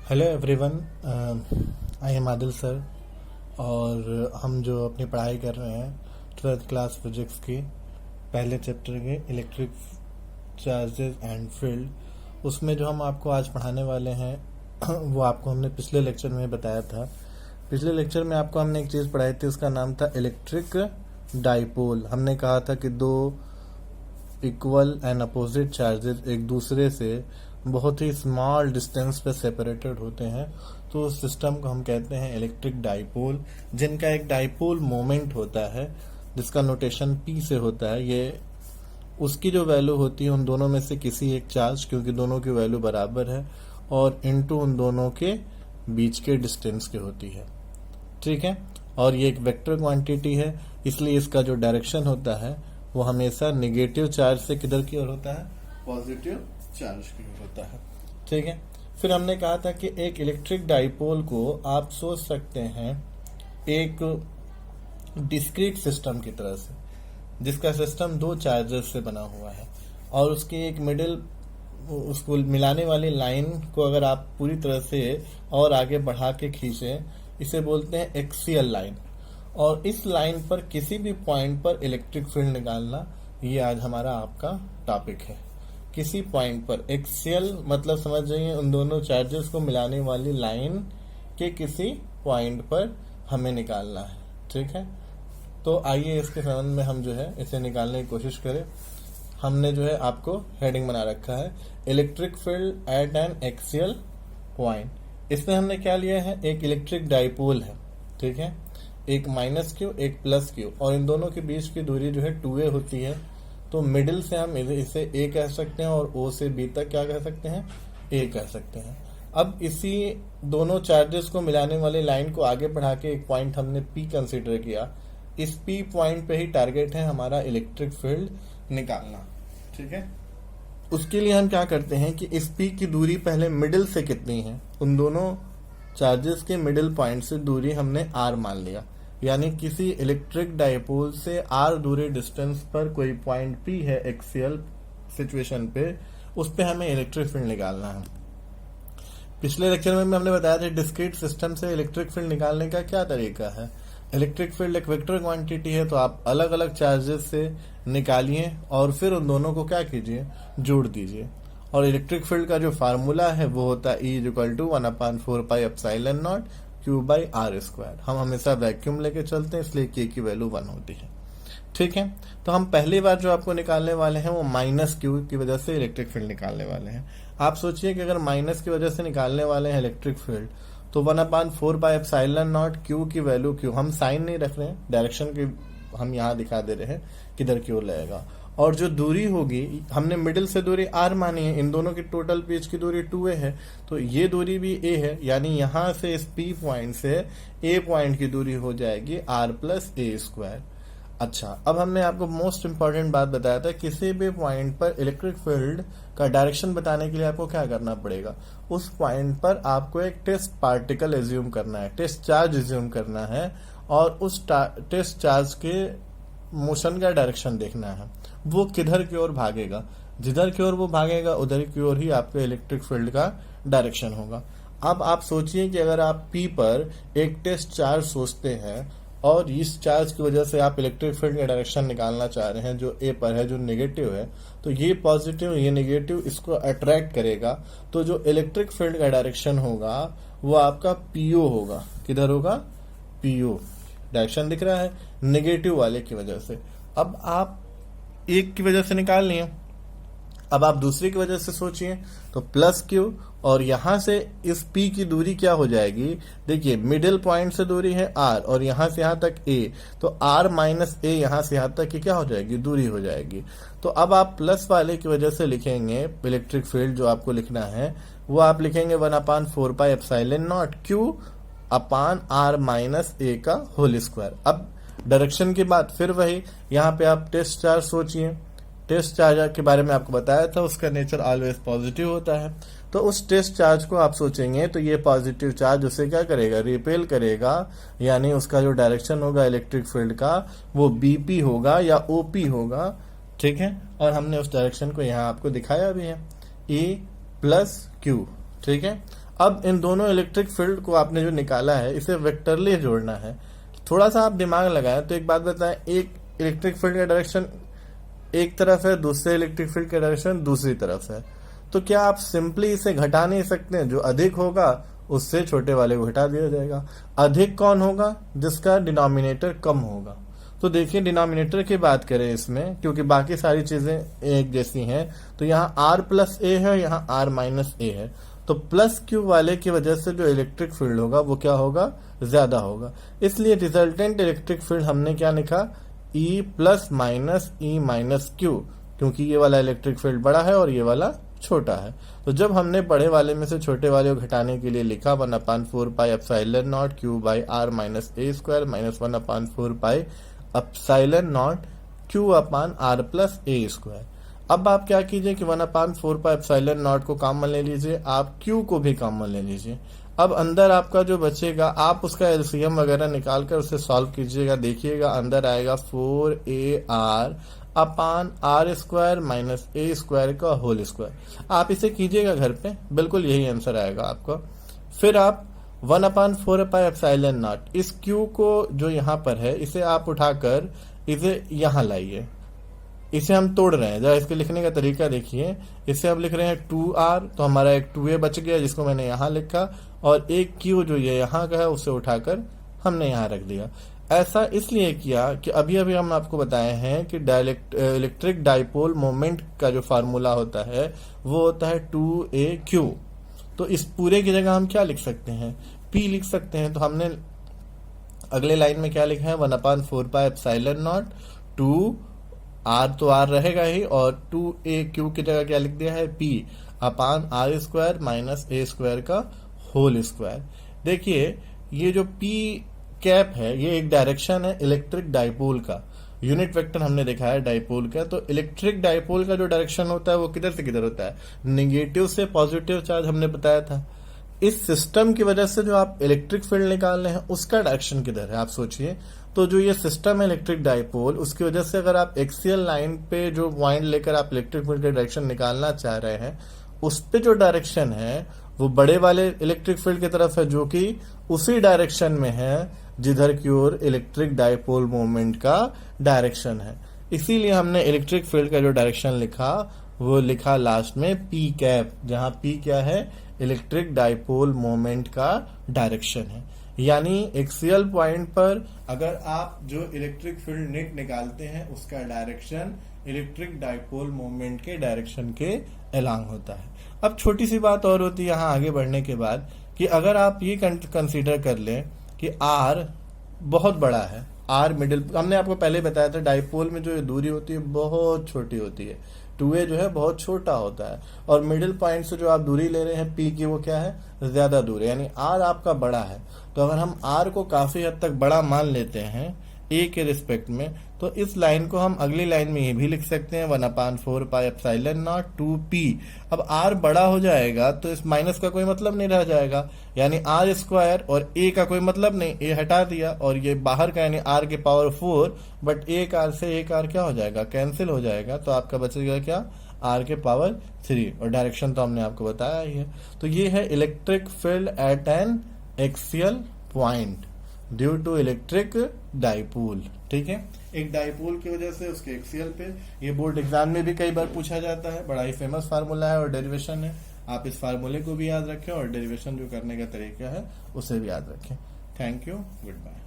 Hello everyone, I am Adil sir. और हम जो अपनी पढ़ाई कर रहे हैं 12th क्लास फिजिक्स की पहले चैप्टर के इलेक्ट्रिक चार्जेस एंड फील्ड, उसमें जो हम आपको आज पढ़ाने वाले हैं वो आपको हमने पिछले लेक्चर में बताया था। पिछले लेक्चर में आपको हमने एक चीज़ पढ़ाई थी, उसका नाम था इलेक्ट्रिक डाइपोल। हमने कहा था कि दो इक्वल एंड अपोजिट चार्जेस एक दूसरे से बहुत ही स्मॉल डिस्टेंस पे सेपरेटेड होते हैं, तो उस सिस्टम को हम कहते हैं इलेक्ट्रिक डाइपोल, जिनका एक डाइपोल मोमेंट होता है जिसका नोटेशन P से होता है। ये उसकी जो वैल्यू होती है उन दोनों में से किसी एक चार्ज, क्योंकि दोनों की वैल्यू बराबर है, और इनटू उन दोनों के बीच के डिस्टेंस की होती है। ठीक है, और ये एक वेक्टर क्वांटिटी है, इसलिए इसका जो डायरेक्शन होता है वो हमेशा निगेटिव चार्ज से किधर की ओर होता है, पॉजिटिव चार्ज की ओर होता है। ठीक है, फिर हमने कहा था कि एक इलेक्ट्रिक डाइपोल को आप सोच सकते हैं एक डिस्क्रीट सिस्टम की तरह से, जिसका सिस्टम दो चार्जेस से बना हुआ है, और उसकी एक मिडिल, उसको मिलाने वाली लाइन को अगर आप पूरी तरह से और आगे बढ़ा के खींचें, इसे बोलते हैं एक्सियल लाइन। और इस लाइन पर किसी भी पॉइंट पर इलेक्ट्रिक फील्ड निकालना, ये आज हमारा आपका टॉपिक है। किसी पॉइंट पर एक्सियल मतलब समझ जाइए, उन दोनों चार्जेस को मिलाने वाली लाइन के किसी पॉइंट पर हमें निकालना है। ठीक है, तो आइए इसके संबंध में हम जो है इसे निकालने की कोशिश करें। हमने जो है आपको हेडिंग बना रखा है electric field at an axial point. इसमें हमने क्या लिया है, एक इलेक्ट्रिक डाइपोल है। ठीक है, एक माइनस क्यू एक प्लस क्यू, और इन दोनों के बीच की दूरी जो है 2a होती है। तो मिडिल से हम इसे a कह सकते हैं, और o से b तक क्या कह सकते हैं, a कह सकते हैं। अब इसी दोनों चार्जेस को मिलाने वाली लाइन को आगे बढ़ा के एक पॉइंट हमने P कंसीडर किया। इस P पॉइंट पे ही टारगेट है हमारा इलेक्ट्रिक फील्ड निकालना। ठीक है, उसके लिए हम क्या करते हैं कि इस P की दूरी पहले मिडिल से कितनी है, उन दोनों चार्जेस के मिडिल पॉइंट से दूरी हमने r मान लिया। यानी किसी इलेक्ट्रिक डाइपोल से r दूरी डिस्टेंस पर कोई पॉइंट P है एक्सियल सिचुएशन पे, उस पे हमें इलेक्ट्रिक फील्ड निकालना है। पिछले लेक्चर में हमने बताया था डिस्क्रीट सिस्टम से इलेक्ट्रिक फील्ड निकालने का क्या तरीका है। इलेक्ट्रिक फील्ड एक वेक्टर क्वांटिटी है, तो आप अलग अलग चार्जेस से निकालिए और फिर उन दोनों को क्या कीजिए, जोड़ दीजिए। और इलेक्ट्रिक फील्ड का जो फार्मूला है वो होता है E=1/4πε0 Q/r²। हम हमेशा वैक्यूम लेके चलते हैं, इसलिए K की वैल्यू 1 होती है। ठीक है, तो हम पहली बार जो आपको निकालने वाले हैं वो -Q की वजह से इलेक्ट्रिक फील्ड निकालने वाले हैं। आप सोचिए कि अगर माइनस की वजह से निकालने वाले हैं इलेक्ट्रिक फील्ड, तो 1/4πε0 Q की वैल्यू Q, हम साइन नहीं रख रहे हैं, डायरेक्शन की हम यहाँ दिखा दे रहे हैं किधर की ओर लगेगा। और जो दूरी होगी, हमने मिडिल से दूरी r मानी है, इन दोनों की टोटल बीच की दूरी 2a है, तो ये दूरी भी a है। यानी यहाँ से इस P पॉइंट से a पॉइंट की दूरी हो जाएगी r+a²। अच्छा, अब हमने आपको मोस्ट इंपॉर्टेंट बात बताया था, किसी भी पॉइंट पर इलेक्ट्रिक फील्ड का डायरेक्शन बताने के लिए आपको क्या करना पड़ेगा, उस पॉइंट पर आपको एक टेस्ट पार्टिकल एज्यूम करना है, टेस्ट चार्ज एज्यूम करना है, और उस टेस्ट चार्ज के मोशन का डायरेक्शन देखना है, वो किधर की ओर भागेगा। जिधर की ओर वो भागेगा उधर की ओर ही आपके इलेक्ट्रिक फील्ड का डायरेक्शन होगा। अब आप सोचिए कि अगर आप P पर एक टेस्ट चार्ज सोचते हैं, और इस चार्ज की वजह से आप इलेक्ट्रिक फील्ड का डायरेक्शन निकालना चाह रहे हैं, जो A पर है, जो नेगेटिव है, तो ये पॉजिटिव ये नेगेटिव इसको अट्रैक्ट करेगा, तो जो इलेक्ट्रिक फील्ड का डायरेक्शन होगा वो आपका PO होगा। किधर होगा, PO। डायरेक्शन दिख रहा है नेगेटिव वाले की वजह से। अब आप एक की वजह से निकाल लिए, अब आप दूसरी की वजह से सोचिए, तो +Q, और यहां से इस P की दूरी क्या हो जाएगी, देखिए मिडिल पॉइंट से दूरी है r, और यहां से यहां तक a, तो r-a यहां से यहां तक की क्या हो जाएगी, दूरी हो जाएगी। तो अब आप प्लस वाले की वजह से लिखेंगे इलेक्ट्रिक फील्ड, जो आपको लिखना है वो आप लिखेंगे 1/4πε0 Q/r-a का होल स्क्वायर। अब डायरेक्शन की बात फिर वही, यहाँ पे आप टेस्ट चार्ज सोचिए, टेस्ट चार्ज के बारे में आपको बताया था, उसका नेचर ऑलवेज पॉजिटिव होता है। तो उस टेस्ट चार्ज को आप सोचेंगे तो ये पॉजिटिव चार्ज उसे क्या करेगा, रिपेल करेगा, यानी उसका जो डायरेक्शन होगा इलेक्ट्रिक फील्ड का वो BP होगा या OP होगा। ठीक है, और हमने उस डायरेक्शन को यहाँ आपको दिखाया भी है, E+Q। ठीक है, अब इन दोनों इलेक्ट्रिक फील्ड को आपने जो निकाला है इसे वेक्टरली जोड़ना है। थोड़ा सा आप दिमाग लगाएं तो एक बात बताएं, एक इलेक्ट्रिक फील्ड का डायरेक्शन एक तरफ है, दूसरे इलेक्ट्रिक फील्ड का डायरेक्शन दूसरी तरफ है, तो क्या आप सिंपली इसे घटा नहीं सकते हैं? जो अधिक होगा उससे छोटे वाले को घटा दिया जाएगा। अधिक कौन होगा? जिसका डिनोमिनेटर कम होगा। तो देखिए डिनोमिनेटर की बात करें इसमें, क्योंकि बाकी सारी चीजें एक जैसी हैं, तो यहाँ r प्लस ए है, यहाँ r माइनस ए है, तो प्लस क्यू वाले की वजह से जो इलेक्ट्रिक फील्ड होगा वो क्या होगा? ज्यादा होगा। इसलिए रिजल्टेंट इलेक्ट्रिक फील्ड हमने क्या लिखा? E plus minus E minus Q, क्योंकि ये वाला इलेक्ट्रिक फील्ड बड़ा है और ये वाला छोटा है। तो जब हमने बड़े वाले में से छोटे वाले को घटाने के लिए लिखा 1/4 pi epsilon not q by r minus a square minus 1/4 pi epsilon not q upon r plus a square. अब आप क्या कीजिए कि 1/4 पाई एप्सिलॉन नॉट को कॉमन ले लीजिए, आप क्यू को भी कॉमन ले लीजिए। अब अंदर आपका जो बचेगा आप उसका एलसीएम वगैरह निकाल कर उसे सॉल्व कीजिएगा, देखिएगा अंदर आएगा 4ar upon r square minus a square का होल स्क्वायर। आप इसे कीजिएगा घर पे, बिल्कुल यही आंसर आएगा आपका। फिर आप 1/4 पाई एप्सिलॉन नॉट, इस क्यू को जो यहाँ पर है इसे आप उठाकर इसे यहाँ लाइए। इसे हम तोड़ रहे हैं, जरा इसके लिखने का तरीका देखिए। इसे हम लिख रहे हैं 2r, तो हमारा एक 2a बच गया जिसको मैंने यहाँ लिखा, और एक q जो ये यहाँ का है उसे उठाकर हमने यहाँ रख दिया। ऐसा इसलिए किया कि अभी अभी हम आपको बताए हैं कि इलेक्ट्रिक डाइपोल मोमेंट का जो फार्मूला होता है वो होता है 2aq। तो इस पूरे की जगह हम क्या लिख सकते हैं? p लिख सकते हैं। तो हमने अगले लाइन में क्या लिखा है? 1/4 पाई एप्सिलॉन नॉट 2r, तो r रहेगा ही, और 2aq की जगह क्या लिख दिया है? p upon r square minus a square का होल स्क्वायर। देखिए ये जो p कैप है ये एक डायरेक्शन है इलेक्ट्रिक डाइपोल का। यूनिट वेक्टर हमने देखा है डाइपोल का, तो इलेक्ट्रिक डाइपोल का जो डायरेक्शन होता है वो किधर से किधर होता है? नेगेटिव से पॉजिटिव चार्ज हमने बताया था। इस सिस्टम की वजह से जो आप इलेक्ट्रिक फील्ड निकाल रहे हैं उसका डायरेक्शन किधर है आप सोचिए। तो जो ये सिस्टम है इलेक्ट्रिक डाइपोल, उसकी वजह से अगर आप एक्सियल लाइन पे जो पॉइंट लेकर आप इलेक्ट्रिक फील्ड का डायरेक्शन निकालना चाह रहे हैं उस पे जो डायरेक्शन है वो बड़े वाले इलेक्ट्रिक फील्ड की तरफ है, जो कि उसी डायरेक्शन में है जिधर की ओर इलेक्ट्रिक डाइपोल मोमेंट का डायरेक्शन है। इसीलिए हमने इलेक्ट्रिक फील्ड का जो डायरेक्शन लिखा वो लिखा लास्ट में p कैप, जहां p क्या है? इलेक्ट्रिक डाइपोल मोमेंट का डायरेक्शन है। यानी एक्सियल पॉइंट पर अगर आप जो इलेक्ट्रिक फील्ड नेट निकालते हैं उसका डायरेक्शन इलेक्ट्रिक डाइपोल मोमेंट के डायरेक्शन के अलोंग होता है। अब छोटी सी बात और होती है यहाँ आगे बढ़ने के बाद, कि अगर आप ये कंसीडर कर लें कि r बहुत बड़ा है, r मिडिल, हमने आपको पहले बताया था डाइपोल में जो दूरी होती है बहुत छोटी होती है, 2a जो है बहुत छोटा होता है, और मिडिल पॉइंट से जो आप दूरी ले रहे हैं p की वो क्या है? ज्यादा दूर है, यानी r आपका बड़ा है। तो अगर हम r को काफी हद तक बड़ा मान लेते हैं a के रिस्पेक्ट में, तो इस लाइन को हम अगली लाइन में ये भी लिख सकते हैं 1/4 पाई एप्सिलॉन नॉट 2p। अब r बड़ा हो जाएगा तो इस माइनस का कोई मतलब नहीं रह जाएगा, यानी r स्क्वायर, और a का कोई मतलब नहीं, a हटा दिया, और ये बाहर का यानी r के पावर 4, बट एक r से एक r क्या हो जाएगा? कैंसिल हो जाएगा। तो आपका बचेगा क्या? r के पावर 3, और डायरेक्शन तो हमने आपको बताया ही है। तो ये है electric field at an axial point due to electric dipole. ठीक है, एक डाइपोल की वजह से उसके एक्सियल पे, ये बोर्ड एग्जाम में भी कई बार पूछा जाता है, बड़ा ही फेमस फार्मूला है और डेरिवेशन है। आप इस फार्मूले को भी याद रखें और डेरिवेशन जो करने का तरीका है उसे भी याद रखें। Thank you, good bye.